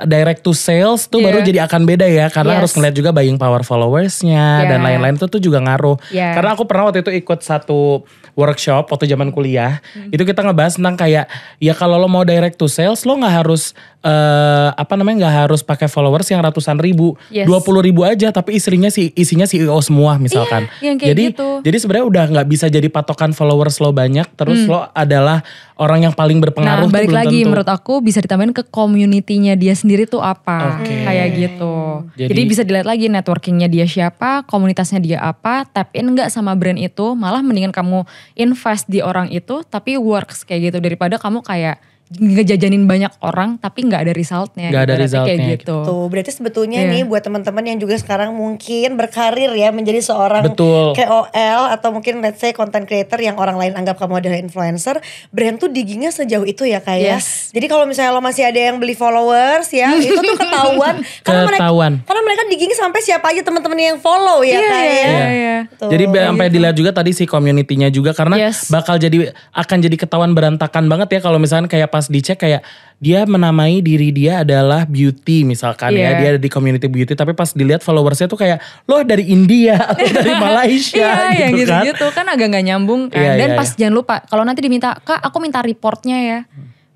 [SPEAKER 3] direct to sales tuh baru
[SPEAKER 5] Iya.
[SPEAKER 3] jadi akan beda ya karena
[SPEAKER 5] Yes.
[SPEAKER 3] harus ngeliat juga buying power followersnya dan
[SPEAKER 5] Yeah.
[SPEAKER 3] lain-lain itu tuh juga ngaruh.
[SPEAKER 5] Yeah.
[SPEAKER 3] Karena aku pernah waktu itu ikut satu workshop waktu zaman kuliah itu kita ngebahas tentang kayak ya kalau lo mau direct to sales lo nggak harus nggak harus pakai followers yang ratusan ribu,
[SPEAKER 5] Yes.
[SPEAKER 3] 20.000 aja tapi isinya CEO semua misalkan.
[SPEAKER 5] Iya, yang kayak gitu.
[SPEAKER 3] Jadi sebenarnya udah nggak bisa jadi patokan followers lo banyak terus lo adalah orang yang paling berpengaruh.
[SPEAKER 5] Nah
[SPEAKER 3] tuh
[SPEAKER 5] balik
[SPEAKER 3] belum
[SPEAKER 5] lagi
[SPEAKER 3] tentu.
[SPEAKER 5] menurut aku bisa ditambahin ke community-nya dia sendiri tuh apa.
[SPEAKER 3] Oke.
[SPEAKER 5] Kayak gitu.
[SPEAKER 3] Jadi-
[SPEAKER 5] Jadi bisa dilihat lagi networkingnya dia siapa, komunitasnya dia apa, tap in gak sama brand itu. Malah mendingan kamu invest di orang itu tapi works kayak gitu. Daripada kamu kayak ngejajanin banyak orang tapi gak ada resultnya.
[SPEAKER 3] Nggak ada
[SPEAKER 5] Ibaratnya
[SPEAKER 3] resultnya,
[SPEAKER 5] kayak gitu.
[SPEAKER 4] Tuh, berarti sebetulnya
[SPEAKER 5] Iya.
[SPEAKER 4] nih buat teman-teman yang juga sekarang mungkin berkarir ya menjadi seorang
[SPEAKER 3] Betul.
[SPEAKER 4] KOL atau mungkin let's say content creator yang orang lain anggap kamu adalah influencer, brand tuh diggingnya sejauh itu ya Kak ya.
[SPEAKER 5] Yes.
[SPEAKER 4] Jadi kalau misalnya lo masih ada yang beli followers ya, itu tuh ketahuan.
[SPEAKER 3] Ketahuan.
[SPEAKER 4] Karena mereka digging sampai siapa aja teman-teman yang follow ya Kak ya.
[SPEAKER 5] Iya.
[SPEAKER 4] Tuh,
[SPEAKER 3] Jadi sampai dilihat juga tadi si community-nya juga karena
[SPEAKER 5] Yes.
[SPEAKER 3] akan jadi ketahuan berantakan banget ya kalau misalkan kayak pas dicek kayak dia menamai diri dia adalah beauty misalkan ya
[SPEAKER 5] Iya.
[SPEAKER 3] dia ada di community beauty tapi pas dilihat followersnya tuh kayak lo dari India, lo dari Malaysia
[SPEAKER 5] Iya yang
[SPEAKER 3] gitu kan.
[SPEAKER 5] gitu-gitu kan agak gak nyambung kan.
[SPEAKER 3] Iya,
[SPEAKER 5] Dan
[SPEAKER 3] iya,
[SPEAKER 5] pas jangan lupa kalau nanti diminta Kak aku minta reportnya ya.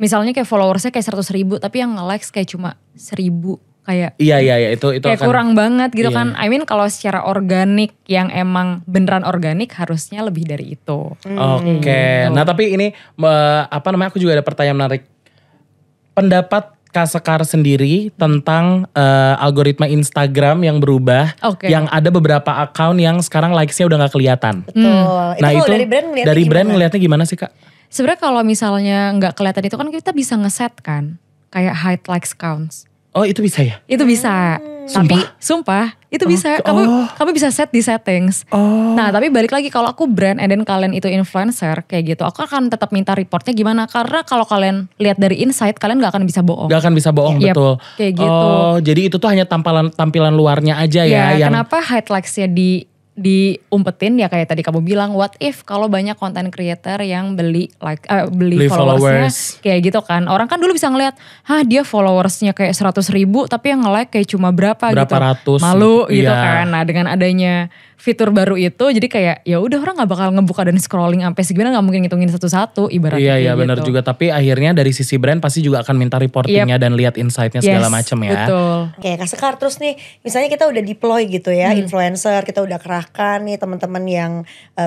[SPEAKER 5] Misalnya kayak followersnya kayak 100.000 tapi yang nge-likes kayak cuma 1.000. kayak
[SPEAKER 3] Iya itu
[SPEAKER 5] kayak
[SPEAKER 3] akan
[SPEAKER 5] kurang banget gitu
[SPEAKER 3] Iya.
[SPEAKER 5] kan. I mean kalau secara organik yang emang beneran organik harusnya lebih dari itu.
[SPEAKER 3] Oke. Nah, tapi ini aku juga ada pertanyaan menarik. Pendapat Kak Sekar sendiri tentang algoritma Instagram yang berubah,
[SPEAKER 5] Oke.
[SPEAKER 3] yang ada beberapa account yang sekarang likes-nya udah gak kelihatan.
[SPEAKER 4] Betul. Itu kalau dari brand ngeliatnya
[SPEAKER 3] dari brand
[SPEAKER 4] gimana?
[SPEAKER 3] ngeliatnya gimana sih Kak?
[SPEAKER 5] Sebenarnya kalau misalnya nggak kelihatan itu kan kita bisa ngeset kan, kayak hide likes counts.
[SPEAKER 3] Oh itu bisa ya?
[SPEAKER 5] Itu bisa. Tapi sumpah itu bisa. Kamu bisa set di settings. Nah tapi balik lagi kalau aku brand and then kalian itu influencer kayak gitu. Aku akan tetap minta reportnya gimana. Karena kalau kalian lihat dari insight kalian gak akan bisa bohong.
[SPEAKER 3] Gak akan bisa bohong,
[SPEAKER 5] Yep,
[SPEAKER 3] betul.
[SPEAKER 5] kayak gitu.
[SPEAKER 3] Oh jadi itu tuh hanya tampilan luarnya aja ya.
[SPEAKER 5] Ya kenapa hide likes-nya diumpetin ya kayak tadi kamu bilang, what if kalau banyak content creator yang beli
[SPEAKER 3] Beli
[SPEAKER 5] followersnya
[SPEAKER 3] followers.
[SPEAKER 5] kayak gitu kan. Orang kan dulu bisa ngeliat, dia followersnya kayak 100.000 tapi yang nge-like kayak cuma berapa gitu.
[SPEAKER 3] Ratus.
[SPEAKER 5] Malu gitu
[SPEAKER 3] Iya.
[SPEAKER 5] kan. Nah dengan adanya fitur baru itu jadi kayak ya udah orang gak bakal ngebuka dan scrolling sampai segini, gak mungkin ngitungin satu-satu ibaratnya.
[SPEAKER 3] Iya
[SPEAKER 5] kayak
[SPEAKER 3] benar
[SPEAKER 5] gitu.
[SPEAKER 3] juga. Tapi akhirnya dari sisi brand pasti juga akan minta reportingnya dan lihat insight-nya segala
[SPEAKER 5] Yes,
[SPEAKER 3] macam ya.
[SPEAKER 5] Betul.
[SPEAKER 4] Oke Kak Sekar, terus nih misalnya kita udah deploy gitu ya, influencer, kita udah kerahkan nih teman-teman yang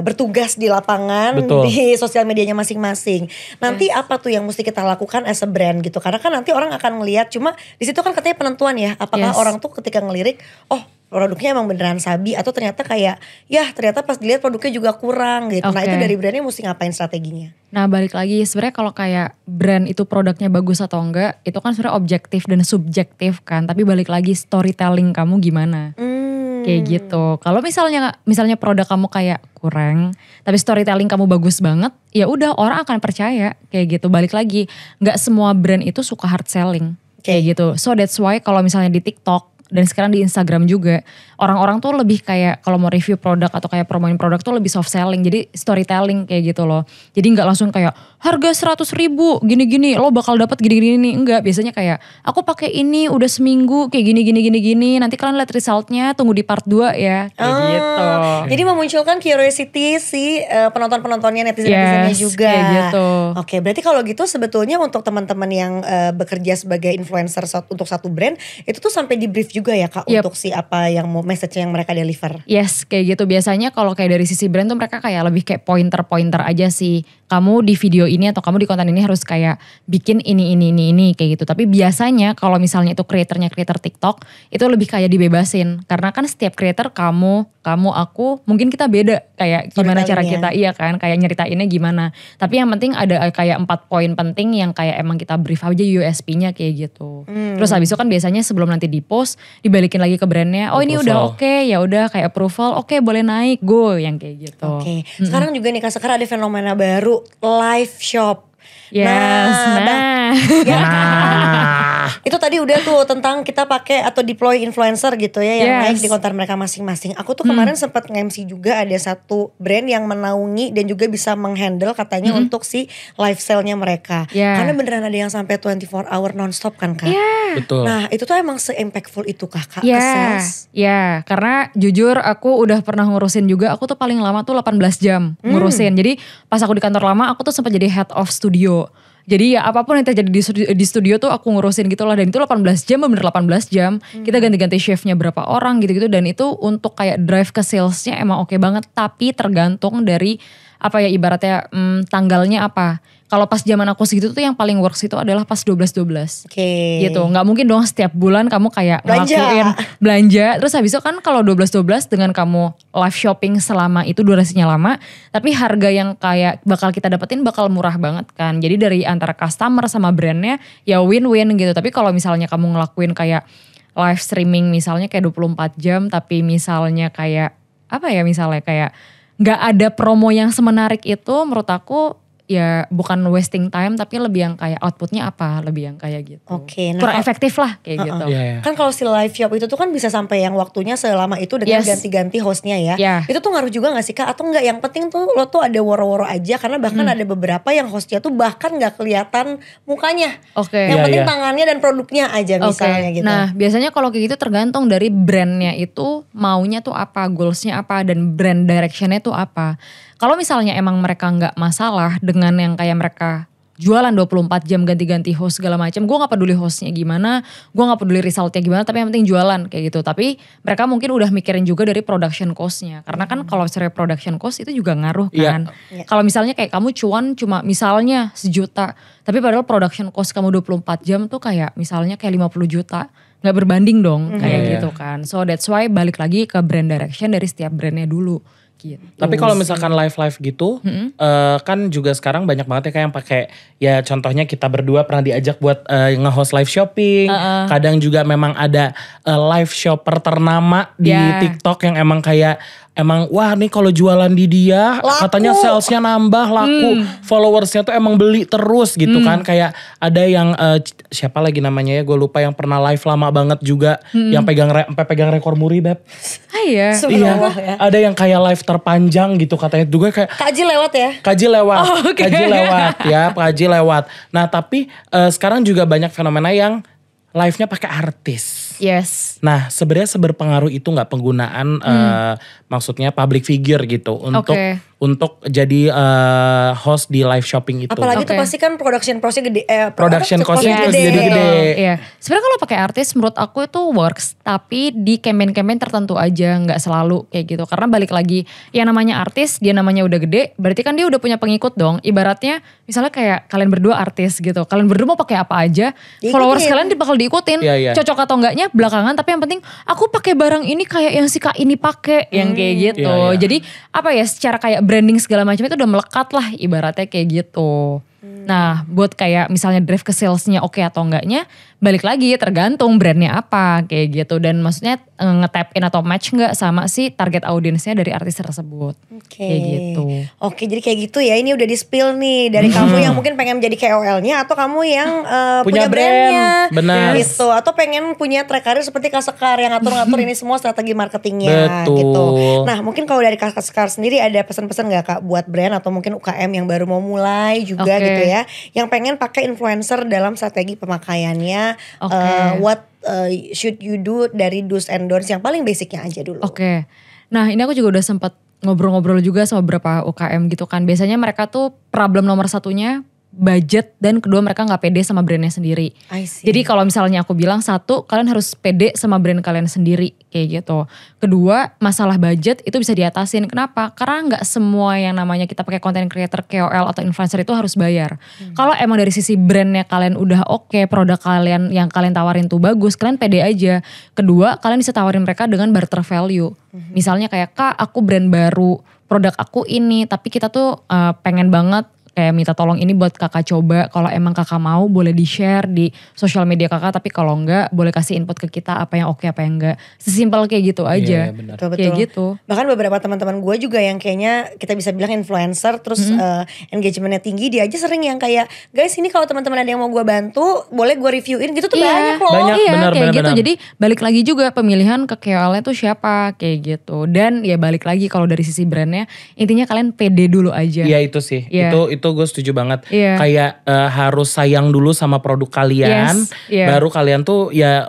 [SPEAKER 4] bertugas di lapangan,
[SPEAKER 3] Betul.
[SPEAKER 4] di sosial medianya masing-masing. Nanti apa tuh yang mesti kita lakukan as a brand gitu? Karena kan nanti orang akan ngelihat, cuma di situ kan katanya penentuan ya, apakah
[SPEAKER 5] Yes.
[SPEAKER 4] orang tuh ketika ngelirik, oh produknya emang beneran sabi atau ternyata kayak ternyata pas dilihat produknya juga kurang gitu. Nah
[SPEAKER 5] Oke.
[SPEAKER 4] itu dari brandnya mesti ngapain strateginya?
[SPEAKER 5] Nah balik lagi sebenarnya kalau kayak brand itu produknya bagus atau enggak itu kan sebenarnya objektif dan subjektif kan. Tapi balik lagi storytelling kamu gimana kayak gitu. Kalau misalnya produk kamu kayak kurang tapi storytelling kamu bagus banget, ya udah orang akan percaya kayak gitu. Balik lagi nggak semua brand itu suka hard selling kayak gitu. So that's why kalau misalnya di TikTok dan sekarang di Instagram juga orang-orang tuh lebih kayak kalau mau review produk atau kayak promoin produk tuh lebih soft selling, jadi storytelling kayak gitu loh. Jadi nggak langsung kayak harga 100.000 gini-gini lo bakal dapat gini-gini, enggak. Biasanya kayak aku pakai ini udah seminggu kayak gini nanti kalian lihat resultnya, tunggu di part 2 ya kayak gitu.
[SPEAKER 4] Jadi memunculkan curiosity si penonton-penontonnya, netizen-netizennya
[SPEAKER 5] Yes,
[SPEAKER 4] juga.
[SPEAKER 5] kayak gitu.
[SPEAKER 4] Oke, berarti kalau gitu sebetulnya untuk teman-teman yang bekerja sebagai influencer untuk satu brand, itu tuh sampai di brief juga ya Kak
[SPEAKER 5] Yep.
[SPEAKER 4] untuk si apa yang mau message yang mereka deliver.
[SPEAKER 5] Yes, kayak gitu. Biasanya kalau kayak dari sisi brand tuh mereka kayak lebih kayak pointer-pointer aja sih. Kamu di video ini atau kamu di konten ini harus kayak bikin ini kayak gitu. Tapi biasanya kalau misalnya itu kreator TikTok itu lebih kayak dibebasin. Karena kan setiap kreator kamu, aku mungkin kita beda kayak gimana cara kita, iya kan, kayak nyeritainnya gimana. Tapi yang penting ada kayak 4 poin penting yang kayak emang kita brief aja USP-nya kayak gitu. Terus habis itu kan biasanya sebelum nanti di post dibalikin lagi ke brandnya, oh ini udah oke, ya udah kayak approval, oke boleh naik, go yang kayak gitu.
[SPEAKER 4] Oke, sekarang juga nih Kak Sekar ada fenomena baru, live shop.
[SPEAKER 5] Yes,
[SPEAKER 4] Itu tadi udah tuh tentang kita pakai atau deploy influencer gitu ya yang
[SPEAKER 5] Yes.
[SPEAKER 4] naik di konten mereka masing-masing. Aku tuh kemarin sempat nge-MC juga ada satu brand yang menaungi dan juga bisa menghandle katanya untuk si live sale-nya mereka.
[SPEAKER 5] Yeah.
[SPEAKER 4] Karena beneran ada yang sampai 24 hour nonstop kan Kak.
[SPEAKER 3] Betul.
[SPEAKER 4] Nah itu tuh emang se-impactful itu Kak ke
[SPEAKER 5] Ya,
[SPEAKER 4] sales.
[SPEAKER 5] ya, karena jujur aku udah pernah ngurusin juga, aku tuh paling lama tuh 18 jam ngurusin. Jadi pas aku di kantor lama aku tuh sempat jadi head of studio. Jadi ya apapun yang terjadi di studio tuh aku ngurusin gitu lah. Dan itu 18 jam, bener 18 jam. Kita ganti-ganti shiftnya berapa orang gitu-gitu. Dan itu untuk kayak drive ke salesnya emang oke banget. Tapi tergantung dari apa ya ibaratnya tanggalnya apa. Kalau pas zaman aku segitu tuh yang paling works itu adalah pas 12-12.
[SPEAKER 4] Oke.
[SPEAKER 5] Gitu, nggak mungkin dong setiap bulan kamu kayak
[SPEAKER 4] Belanja.
[SPEAKER 5] ngelakuin belanja. Terus habis itu kan kalau 12-12 dengan kamu live shopping selama itu durasinya lama. Tapi harga yang kayak bakal kita dapetin bakal murah banget kan. Jadi dari antara customer sama brandnya ya win-win gitu. Tapi kalau misalnya kamu ngelakuin kayak live streaming misalnya kayak 24 jam. Tapi misalnya kayak apa ya misalnya kayak nggak ada promo yang semenarik itu menurut aku ya bukan wasting time tapi lebih yang kayak outputnya apa, lebih yang kayak gitu.
[SPEAKER 4] Oke, nah
[SPEAKER 5] kurang
[SPEAKER 4] kalau-
[SPEAKER 5] efektif lah kayak gitu.
[SPEAKER 3] Iya, iya.
[SPEAKER 4] Kan kalau si live shop itu tuh kan bisa sampai yang waktunya selama itu dengan
[SPEAKER 5] Yes.
[SPEAKER 4] ganti-ganti hostnya ya.
[SPEAKER 5] Yeah.
[SPEAKER 4] Itu tuh ngaruh juga gak sih Kak? Atau enggak, yang penting tuh lo tuh ada woro-woro aja. Karena bahkan ada beberapa yang hostnya tuh bahkan gak kelihatan mukanya.
[SPEAKER 5] Oke.
[SPEAKER 4] Yang
[SPEAKER 3] Iya,
[SPEAKER 4] penting
[SPEAKER 3] iya.
[SPEAKER 4] tangannya dan produknya aja misalnya gitu.
[SPEAKER 5] Nah biasanya kalau kayak gitu tergantung dari brandnya itu maunya tuh apa, goalsnya apa, dan brand directionnya tuh apa. Kalau misalnya emang mereka nggak masalah dengan yang kayak mereka jualan 24 jam ganti-ganti host segala macam. Gue gak peduli hostnya gimana, gue gak peduli resultnya gimana, tapi yang penting jualan kayak gitu. Tapi mereka mungkin udah mikirin juga dari production cost-nya. Karena kan kalau misalnya production cost itu juga ngaruh kan. Kalau misalnya kayak kamu cuan cuma misalnya 1 juta, tapi padahal production cost kamu 24 jam tuh kayak misalnya kayak 50 juta. Gak berbanding dong kayak gitu kan. So that's why balik lagi ke brand direction dari setiap brandnya dulu. Gitu.
[SPEAKER 3] Tapi kalau misalkan live gitu, kan juga sekarang banyak banget ya kayak yang pakai, ya contohnya kita berdua pernah diajak buat nge-host live shopping. Kadang juga memang ada live shopper ternama di TikTok yang emang kayak wah nih kalau jualan di dia laku. Katanya salesnya nambah, laku, followersnya tuh emang beli terus gitu kan. Kayak ada yang siapa lagi namanya ya, gue lupa, yang pernah live lama banget juga, yang sampai pegang rekor muri Beb.
[SPEAKER 5] Iya.
[SPEAKER 3] Iya, ada yang kayak live terpanjang gitu katanya juga kayak.
[SPEAKER 4] Kaji lewat ya?
[SPEAKER 3] Kaji lewat,
[SPEAKER 5] Oh, okay.
[SPEAKER 3] Kaji lewat. Nah tapi sekarang juga banyak fenomena yang live-nya pakai artis.
[SPEAKER 5] Yes.
[SPEAKER 3] Nah sebenarnya seberpengaruh itu nggak penggunaan maksudnya public figure gitu untuk jadi host di live shopping itu.
[SPEAKER 4] Apalagi tuh pasti kan production cost-nya gede.
[SPEAKER 3] Production cost-nya
[SPEAKER 5] Yes,
[SPEAKER 3] jadi gede.
[SPEAKER 5] Iya. Sebenarnya kalau pakai artis menurut aku itu works, tapi di campaign-campaign tertentu aja, nggak selalu kayak gitu. Karena balik lagi, yang namanya artis, dia namanya udah gede, berarti kan dia udah punya pengikut dong. Ibaratnya misalnya kayak kalian berdua artis gitu, kalian berdua mau pakai apa aja, followers kalian bakal diikutin.
[SPEAKER 3] Iya.
[SPEAKER 5] Cocok atau enggaknya belakangan, tapi yang penting aku pakai barang ini kayak yang si Kak ini pakai, yang kayak gitu.
[SPEAKER 3] Iya.
[SPEAKER 5] Jadi apa ya, secara kayak branding segala macam itu udah melekat lah ibaratnya kayak gitu. Nah buat kayak misalnya drive ke salesnya oke atau enggaknya, balik lagi tergantung brandnya apa kayak gitu. Dan maksudnya nge-tap in atau match enggak sama si target audiensnya dari artis tersebut. Kayak gitu.
[SPEAKER 4] Oke, jadi kayak gitu ya. Ini udah di spill nih dari kamu yang mungkin pengen menjadi KOL-nya, atau kamu yang punya brandnya.
[SPEAKER 3] Benar.
[SPEAKER 4] Gitu. Atau pengen punya track career seperti Kak Sekar yang ngatur-ngatur ini semua strategi marketingnya.
[SPEAKER 3] Betul.
[SPEAKER 4] Gitu. Nah mungkin kalau dari Kak Sekar sendiri ada pesan-pesan gak Kak buat brand atau mungkin UKM yang baru mau mulai juga gitu ya, yang pengen pakai influencer dalam strategi pemakaiannya. What should you do dari do's and don'ts yang paling basicnya aja dulu.
[SPEAKER 5] Oke. Nah ini aku juga udah sempat ngobrol-ngobrol juga sama beberapa UKM gitu kan. Biasanya mereka tuh problem nomor satunya budget, dan kedua mereka gak pede sama brandnya sendiri.
[SPEAKER 4] I see.
[SPEAKER 5] Jadi kalau misalnya aku bilang, satu, kalian harus pede sama brand kalian sendiri kayak gitu. Kedua, masalah budget itu bisa diatasin. Kenapa? Karena gak semua yang namanya kita pakai content creator, KOL atau influencer itu harus bayar. Kalau emang dari sisi brandnya kalian udah oke, produk kalian yang kalian tawarin tuh bagus, kalian pede aja. Kedua, kalian bisa tawarin mereka dengan barter value. Misalnya kayak, Kak aku brand baru, produk aku ini, tapi kita tuh pengen banget kayak minta tolong ini buat kakak coba, kalau emang kakak mau boleh di share di sosial media kakak, tapi kalau enggak boleh kasih input ke kita apa yang oke apa yang enggak. Sesimpel kayak gitu aja.
[SPEAKER 3] Iya, benar.
[SPEAKER 4] Betul.
[SPEAKER 5] Kayak gitu.
[SPEAKER 4] Bahkan beberapa teman-teman gue juga yang kayaknya kita bisa bilang influencer, terus engagementnya tinggi, dia aja sering yang kayak, guys ini kalau teman-teman ada yang mau gue bantu, boleh gue reviewin gitu tuh banyak loh.
[SPEAKER 3] Banyak,
[SPEAKER 5] Iya
[SPEAKER 3] benar,
[SPEAKER 5] kayak
[SPEAKER 3] benar,
[SPEAKER 5] gitu.
[SPEAKER 3] benar.
[SPEAKER 5] Jadi balik lagi juga pemilihan ke KOL-nya tuh siapa kayak gitu. Dan ya balik lagi kalau dari sisi brandnya, intinya kalian pede dulu aja.
[SPEAKER 3] Iya itu sih,
[SPEAKER 5] Iya.
[SPEAKER 3] itu gue setuju banget.
[SPEAKER 5] Iya.
[SPEAKER 3] Kayak harus sayang dulu sama produk kalian,
[SPEAKER 5] Yes, iya.
[SPEAKER 3] baru kalian tuh ya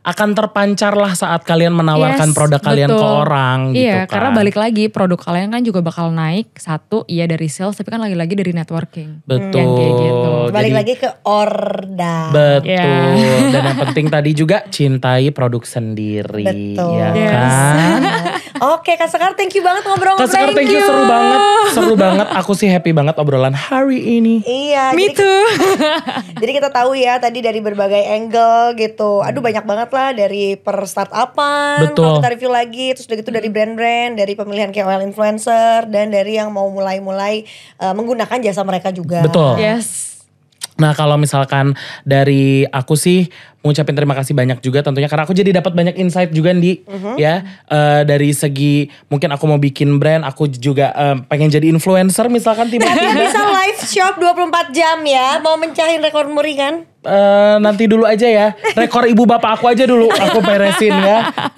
[SPEAKER 3] akan terpancar lah saat kalian menawarkan
[SPEAKER 5] Yes,
[SPEAKER 3] produk kalian
[SPEAKER 5] betul.
[SPEAKER 3] ke orang gitu
[SPEAKER 5] Iya,
[SPEAKER 3] kan.
[SPEAKER 5] karena balik lagi produk kalian kan juga bakal naik. Satu, iya dari sales, tapi kan lagi-lagi dari networking.
[SPEAKER 3] Betul.
[SPEAKER 5] Yang kayak gitu.
[SPEAKER 4] Balik
[SPEAKER 3] Jadi-
[SPEAKER 4] lagi ke order.
[SPEAKER 3] Betul.
[SPEAKER 5] Iya.
[SPEAKER 3] Dan yang penting tadi juga cintai produk sendiri.
[SPEAKER 4] Betul.
[SPEAKER 3] Ya
[SPEAKER 5] Yes.
[SPEAKER 3] kan?
[SPEAKER 4] Oke Kak Sekar, thank you banget ngobrol-ngobrol.
[SPEAKER 3] Kak Sekar, thank you, seru banget. Seru banget. Aku sih happy banget obrolan hari ini.
[SPEAKER 4] Iya.
[SPEAKER 5] Me
[SPEAKER 4] jadi-
[SPEAKER 5] too.
[SPEAKER 4] Jadi kita tahu ya tadi dari berbagai angle gitu. Aduh banyak banget lah, dari per startupan,
[SPEAKER 3] Betul.
[SPEAKER 4] kalau kita review lagi, terus udah gitu dari brand-brand, dari pemilihan KOL influencer, dan dari yang mau mulai-mulai menggunakan jasa mereka juga.
[SPEAKER 3] Betul.
[SPEAKER 5] Yes.
[SPEAKER 3] Nah kalau misalkan dari aku sih mengucapin terima kasih banyak juga tentunya, karena aku jadi dapat banyak insight juga Di ya, dari segi mungkin aku mau bikin brand, aku juga pengen jadi influencer misalkan tiba-tiba.
[SPEAKER 4] Bisa live shop 24 jam ya, mau mencahin rekor muri kan?
[SPEAKER 3] Nanti dulu aja ya, rekor ibu bapak aku aja dulu aku beresin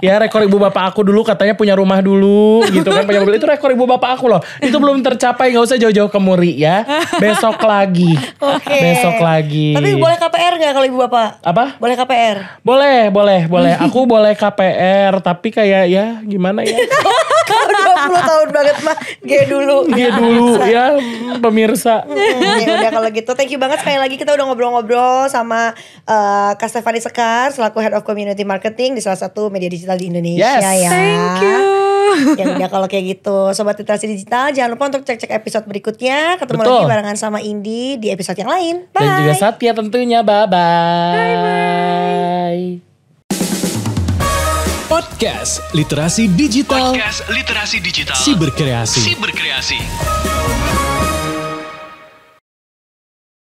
[SPEAKER 3] ya rekor ibu bapak aku dulu, katanya punya rumah dulu gitu kan, punya mobil, itu rekor ibu bapak aku loh, itu belum tercapai, nggak usah jauh-jauh ke muri ya, besok lagi.
[SPEAKER 4] Oke.
[SPEAKER 3] Besok lagi.
[SPEAKER 4] Tapi boleh KPR gak kalau ibu bapak?
[SPEAKER 3] Apa?
[SPEAKER 4] Boleh Boleh KPR?
[SPEAKER 3] Boleh. Aku boleh KPR, tapi kayak ya gimana ya?
[SPEAKER 4] Kalau 20 tahun banget mah G dulu.
[SPEAKER 3] Dia dulu ya pemirsa.
[SPEAKER 4] Ya udah kalau gitu thank you banget sekali lagi kita udah ngobrol-ngobrol sama Kak Stefani Sekar selaku Head of Community Marketing di salah satu media digital di Indonesia
[SPEAKER 3] Yes.
[SPEAKER 4] ya.
[SPEAKER 5] Thank you.
[SPEAKER 4] Ya udah kalau kayak gitu Sobat Literasi Digital jangan lupa untuk cek-cek episode berikutnya. Ketemu
[SPEAKER 3] Betul.
[SPEAKER 4] lagi barengan sama Indi di episode yang lain. Bye.
[SPEAKER 3] Dan juga Satya tentunya. Bye-bye.
[SPEAKER 1] Podcast Literasi Digital
[SPEAKER 2] Podcast Literasi Digital.
[SPEAKER 1] Siberkreasi.
[SPEAKER 2] Siberkreasi.